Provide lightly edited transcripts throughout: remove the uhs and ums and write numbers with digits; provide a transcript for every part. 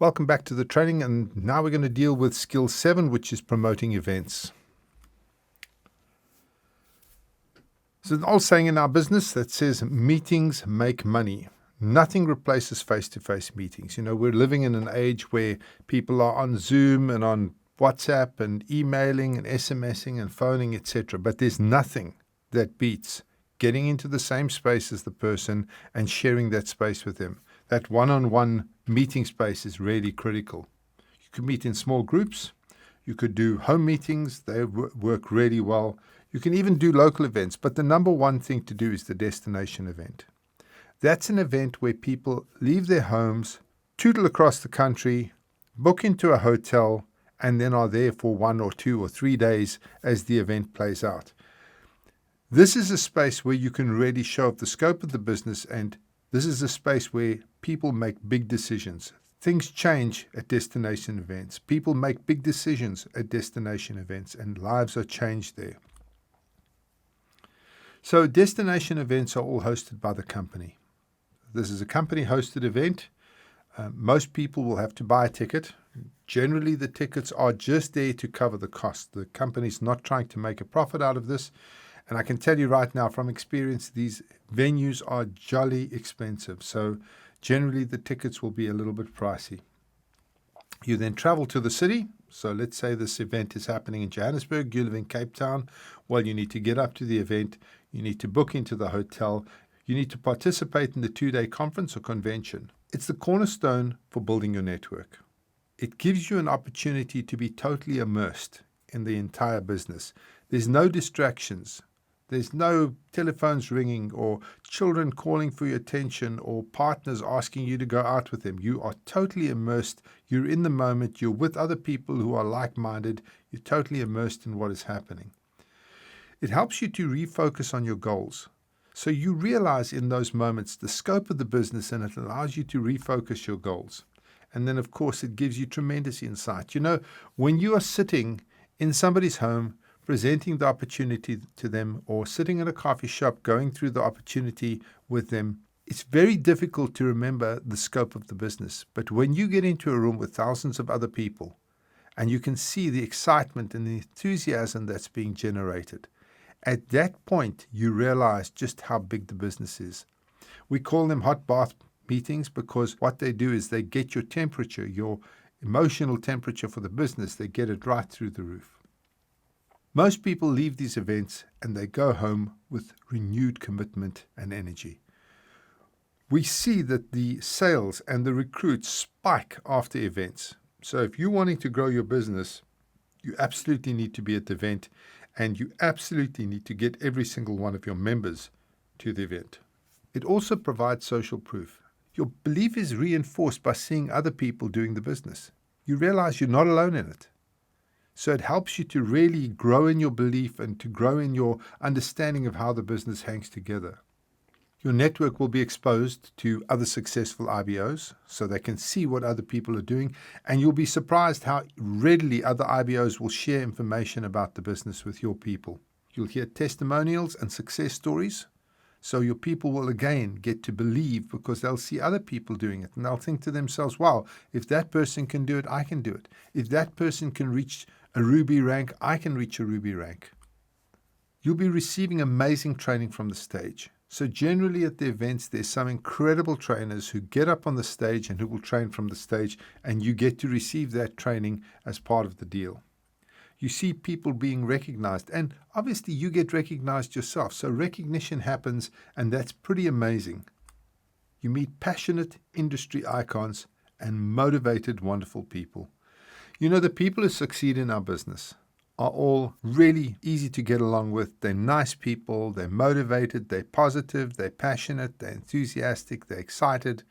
Welcome back to the training, and now we're going to deal with skill 7, which is promoting events. There's an old saying in our business that says meetings make money. Nothing replaces face-to-face meetings. We're living in an age where people are on Zoom and on WhatsApp and emailing and SMSing and phoning, etc. But there's nothing that beats getting into the same space as the person and sharing that space with them. That one-on-one meeting space is really critical. You could meet in small groups. You could do home meetings. They work really well. You can even do local events. But the number one thing to do is the destination event. That's an event where people leave their homes, tootle across the country, book into a hotel, and then are there for 1 or 2 or 3 days as the event plays out. This is a space where you can really show up the scope of the business, and this is a space where people make big decisions. Things change at destination events. People make big decisions at destination events, and lives are changed there. So destination events are all hosted by the company. This is a company-hosted event. Most people will have to buy a ticket. Generally, the tickets are just there to cover the cost. The company's not trying to make a profit out of this. And I can tell you right now from experience, these venues are jolly expensive. So generally, the tickets will be a little bit pricey. You then travel to the city. So let's say this event is happening in Johannesburg. You live in Cape Town. Well, you need to get up to the event. You need to book into the hotel. You need to participate in the 2-day conference or convention. It's the cornerstone for building your network. It gives you an opportunity to be totally immersed in the entire business. There's no distractions. There's no telephones ringing or children calling for your attention or partners asking you to go out with them. You are totally immersed. You're in the moment. You're with other people who are like-minded. You're totally immersed in what is happening. It helps you to refocus on your goals. So you realize in those moments the scope of the business, and it allows you to refocus your goals. And then, of course, it gives you tremendous insight. When you are sitting in somebody's home, presenting the opportunity to them, or sitting in a coffee shop going through the opportunity with them, it's very difficult to remember the scope of the business. But when you get into a room with thousands of other people and you can see the excitement and the enthusiasm that's being generated, at that point you realize just how big the business is. We call them hot bath meetings because what they do is they get your temperature, your emotional temperature for the business, they get it right through the roof. Most people leave these events and they go home with renewed commitment and energy. We see that the sales and the recruits spike after events. So if you're wanting to grow your business, you absolutely need to be at the event, and you absolutely need to get every single one of your members to the event. It also provides social proof. Your belief is reinforced by seeing other people doing the business. You realize you're not alone in it. So it helps you to really grow in your belief and to grow in your understanding of how the business hangs together. Your network will be exposed to other successful IBOs so they can see what other people are doing, and you'll be surprised how readily other IBOs will share information about the business with your people. You'll hear testimonials and success stories, so your people will again get to believe because they'll see other people doing it, and they'll think to themselves, wow, if that person can do it, I can do it. If that person can reach a Ruby rank, I can reach a Ruby rank. You'll be receiving amazing training from the stage. So generally at the events, there's some incredible trainers who get up on the stage and who will train from the stage, and you get to receive that training as part of the deal. You see people being recognized, and obviously you get recognized yourself. So recognition happens, and that's pretty amazing. You meet passionate industry icons and motivated, wonderful people. The people who succeed in our business are all really easy to get along with. They're nice people, they're motivated, they're positive, they're passionate, they're enthusiastic, they're excited.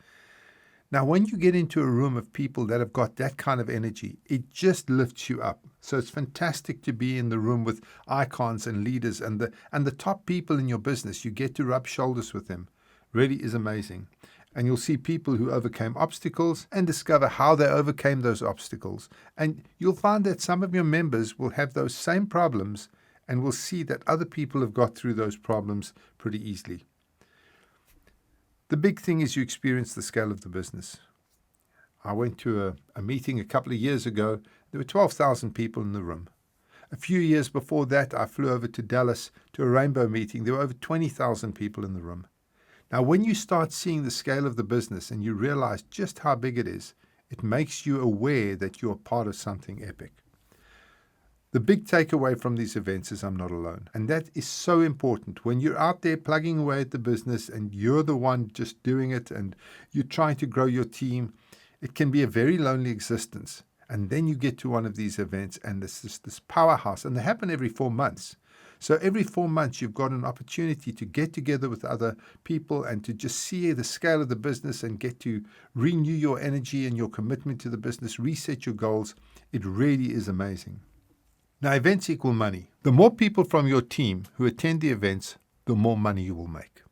Now, when you get into a room of people that have got that kind of energy, it just lifts you up. So it's fantastic to be in the room with icons and leaders and the top people in your business. You get to rub shoulders with them. Really is amazing. And you'll see people who overcame obstacles and discover how they overcame those obstacles. And you'll find that some of your members will have those same problems and will see that other people have got through those problems pretty easily. The big thing is you experience the scale of the business. I went to a meeting a couple of years ago. There were 12,000 people in the room. A few years before that, I flew over to Dallas to a rainbow meeting. There were over 20,000 people in the room. Now, when you start seeing the scale of the business and you realize just how big it is, it makes you aware that you're part of something epic. The big takeaway from these events is I'm not alone. And that is so important. When you're out there plugging away at the business and you're the one just doing it and you're trying to grow your team, it can be a very lonely existence. And then you get to one of these events and this powerhouse, and they happen every 4 months. So every 4 months, you've got an opportunity to get together with other people and to just see the scale of the business and get to renew your energy and your commitment to the business, reset your goals. It really is amazing. Now, events equal money. The more people from your team who attend the events, the more money you will make.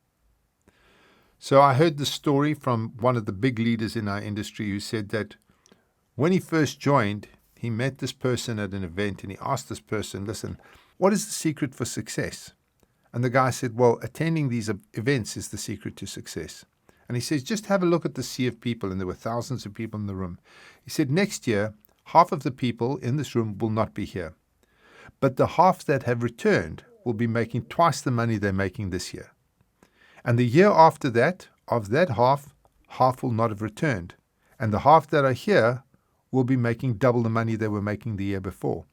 So I heard the story from one of the big leaders in our industry who said that when he first joined, he met this person at an event and he asked this person, listen, what is the secret for success? And the guy said, well, attending these events is the secret to success. And he says, just have a look at the sea of people. And there were thousands of people in the room. He said, next year, half of the people in this room will not be here. But the half that have returned will be making twice the money they're making this year. And the year after that, of that half will not have returned. And the half that are here will be making double the money they were making the year before.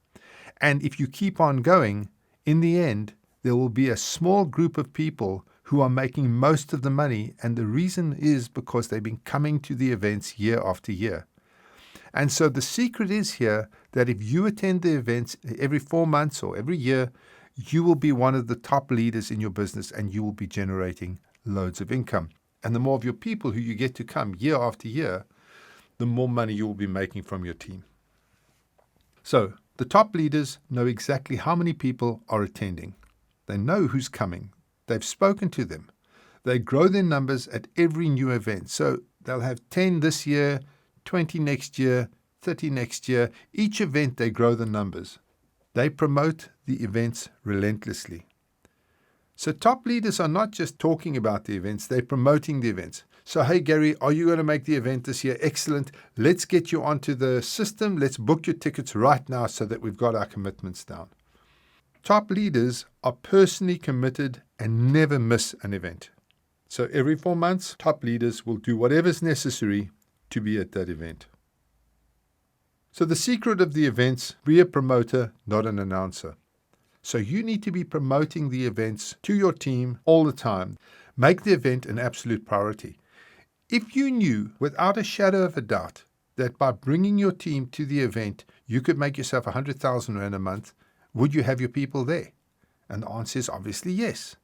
And if you keep on going, in the end, there will be a small group of people who are making most of the money. And the reason is because they've been coming to the events year after year. And so the secret is here that if you attend the events every 4 months or every year, you will be one of the top leaders in your business and you will be generating loads of income. And the more of your people who you get to come year after year, the more money you will be making from your team. So the top leaders know exactly how many people are attending. They know who's coming. They've spoken to them. They grow their numbers at every new event. So they'll have 10 this year, 20 next year, 30 next year. Each event, they grow the numbers. They promote the events relentlessly. So top leaders are not just talking about the events, they're promoting the events. So, hey, Gary, are you going to make the event this year? Excellent. Let's get you onto the system. Let's book your tickets right now so that we've got our commitments down. Top leaders are personally committed and never miss an event. So every 4 months, top leaders will do whatever's necessary to be at that event. So the secret of the events, be a promoter, not an announcer. So you need to be promoting the events to your team all the time. Make the event an absolute priority. If you knew without a shadow of a doubt that by bringing your team to the event, you could make yourself 100,000 Rand a month, would you have your people there? And the answer is obviously yes.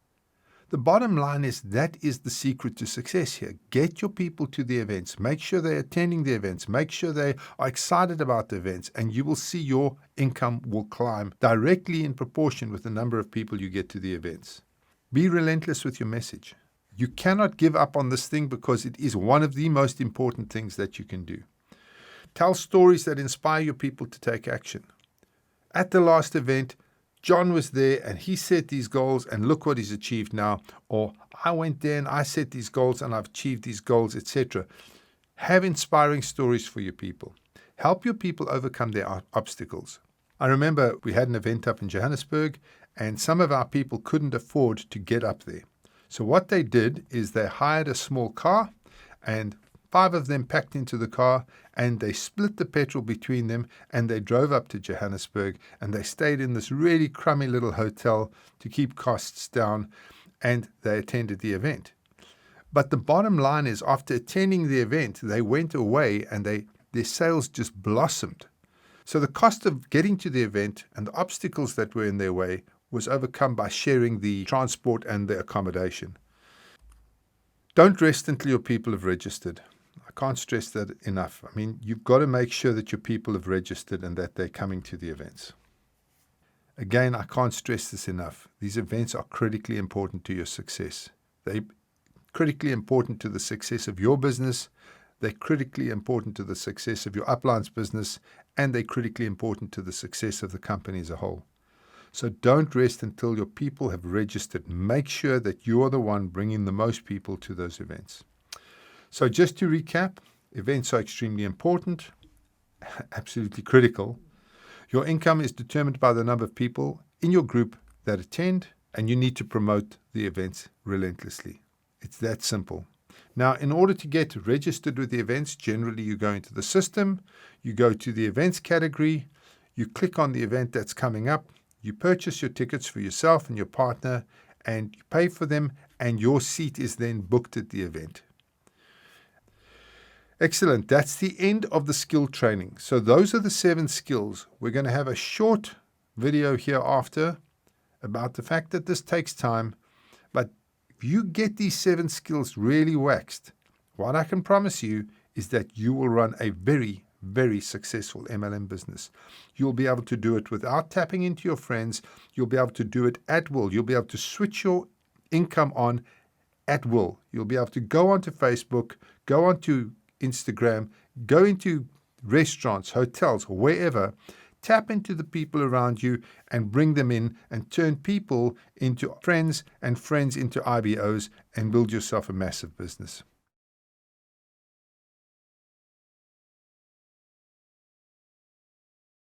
The bottom line is that is the secret to success here. Get your people to the events. Make sure they're attending the events. Make sure they are excited about the events, and you will see your income will climb directly in proportion with the number of people you get to the events. Be relentless with your message. You cannot give up on this thing because it is one of the most important things that you can do. Tell stories that inspire your people to take action. At the last event, John was there and he set these goals and look what he's achieved now. Or I went there and I set these goals and I've achieved these goals, etc. Have inspiring stories for your people. Help your people overcome their obstacles. I remember we had an event up in Johannesburg and some of our people couldn't afford to get up there. So what they did is they hired a small car and 5 of them packed into the car and they split the petrol between them and they drove up to Johannesburg and they stayed in this really crummy little hotel to keep costs down and they attended the event. But the bottom line is after attending the event, they went away and their sales just blossomed. So the cost of getting to the event and the obstacles that were in their way was overcome by sharing the transport and the accommodation. Don't rest until your people have registered. I can't stress that enough. I mean, you've got to make sure that your people have registered and that they're coming to the events. Again, I can't stress this enough. These events are critically important to your success. They're critically important to the success of your business. They're critically important to the success of your uplines business, and they're critically important to the success of the company as a whole. So don't rest until your people have registered. Make sure that you are the one bringing the most people to those events. So just to recap, events are extremely important, absolutely critical. Your income is determined by the number of people in your group that attend, and you need to promote the events relentlessly. It's that simple. Now, in order to get registered with the events, generally you go into the system, you go to the events category, you click on the event that's coming up, you purchase your tickets for yourself and your partner, and you pay for them, and your seat is then booked at the event. Excellent. That's the end of the skill training. So those are the 7 skills. We're going to have a short video hereafter about the fact that this takes time, but if you get these 7 skills really waxed, what I can promise you is that you will run a very, very successful MLM business. You'll be able to do it without tapping into your friends. You'll be able to do it at will. You'll be able to switch your income on at will. You'll be able to go onto Facebook, go onto Instagram, go into restaurants, hotels, wherever, tap into the people around you and bring them in and turn people into friends and friends into IBOs and build yourself a massive business.